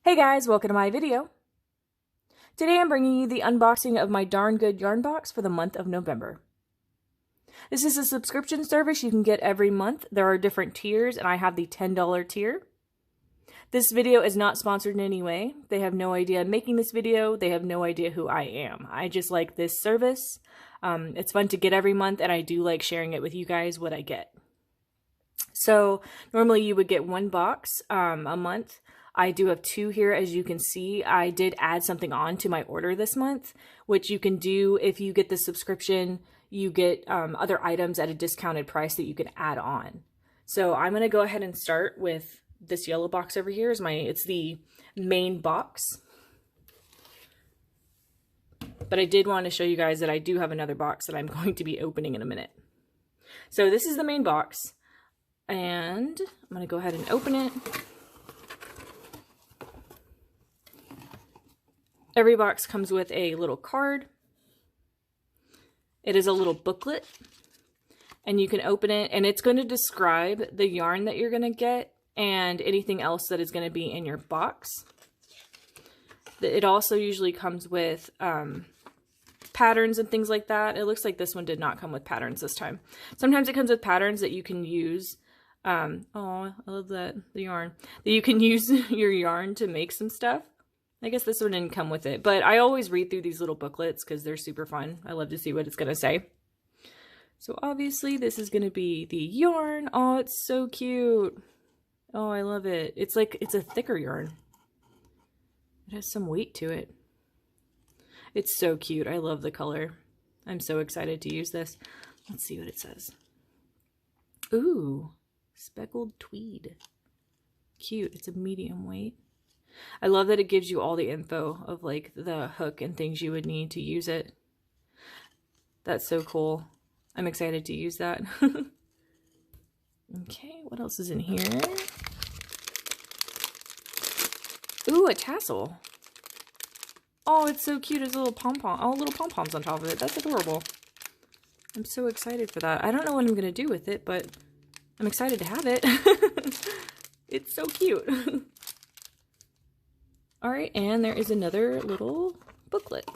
Hey guys, welcome to my video. Today I'm bringing you the unboxing of my Darn Good yarn box for the month of November. This is a subscription service you can get every month. There are different tiers and I have the $10 tier. This video is not sponsored in any way. They have no idea I'm making this video. They have no idea who I am. I just like this service. It's fun to get every month and I do like sharing it with you guys what I get. So normally you would get one box a month. I do have two here, as you can see. I did add something on to my order this month, which you can do if you get the subscription. You get other items at a discounted price that you can add on. So I'm going to go ahead and start with this yellow box over here. It's the main box. But I did want to show you guys that I do have another box that I'm going to be opening in a minute. So this is the main box. And I'm going to go ahead and open it. Every box comes with a little card. It is a little booklet. And you can open it and it's going to describe the yarn that you're going to get and anything else that is going to be in your box. It also usually comes with patterns and things like that. It looks like this one did not come with patterns this time. Sometimes it comes with patterns that you can use. Oh, I love that, the yarn. That you can use your yarn to make some stuff. I guess this one didn't come with it, but I always read through these little booklets because they're super fun. I love to see what it's going to say. So obviously this is going to be the yarn. Oh, it's so cute. Oh, I love it. It's a thicker yarn. It has some weight to it. It's so cute. I love the color. I'm so excited to use this. Let's see what it says. Ooh, speckled tweed. Cute. It's a medium weight. I love that it gives you all the info of like the hook and things you would need to use it. That's so cool. I'm excited to use that. Okay, what else is in here? Ooh, a tassel. Oh, it's so cute. It's a little pom-pom. Oh, little pom-poms on top of it. That's adorable. I'm so excited for that. I don't know what I'm going to do with it, but I'm excited to have it. It's so cute. Alright, and there is another little booklet.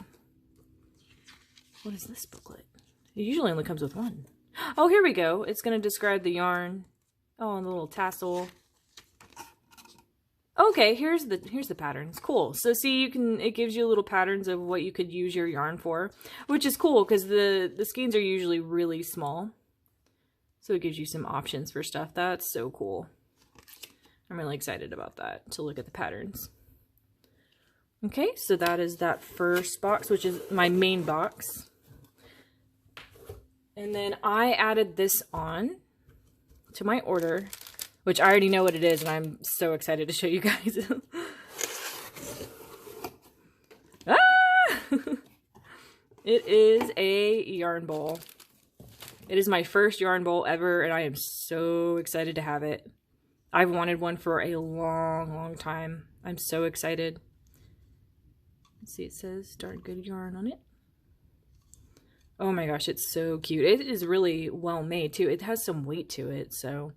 What is this booklet? It usually only comes with one. Oh, here we go. It's going to describe the yarn. Oh, and the little tassel. Okay, here's the patterns. Cool. So see, it gives you little patterns of what you could use your yarn for, which is cool because the skeins are usually really small. So it gives you some options for stuff. That's so cool. I'm really excited about that, to look at the patterns. Okay, so that is that first box, which is my main box. And then I added this on to my order, which I already know what it is, and I'm so excited to show you guys. Ah! It is a yarn bowl. It is my first yarn bowl ever, and I am so excited to have it. I've wanted one for a long, long time. I'm so excited. Let's see, it says Darn Good yarn on it. Oh my gosh, it's so cute. It is really well made too. It has some weight to it, so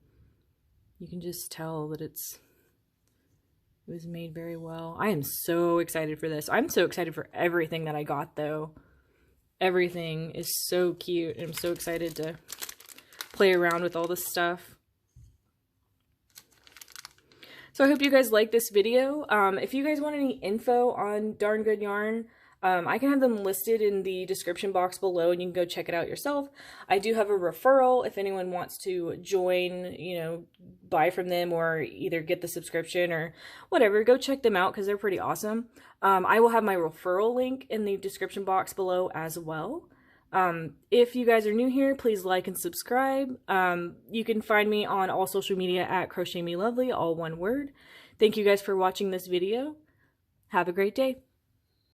you can just tell that it was made very well. I am so excited for this. I'm so excited for everything that I got though. Everything is so cute. I'm so excited to play around with all this stuff. So I hope you guys like this video. If you guys want any info on Darn Good yarn, I can have them listed in the description box below and you can go check it out yourself. I do have a referral if anyone wants to join, buy from them or either get the subscription or whatever. Go check them out because they're pretty awesome. I will have my referral link in the description box below as well. If you guys are new here, please like and subscribe. You can find me on all social media at crochetmelovely, all one word. Thank you guys for watching this video. Have a great day.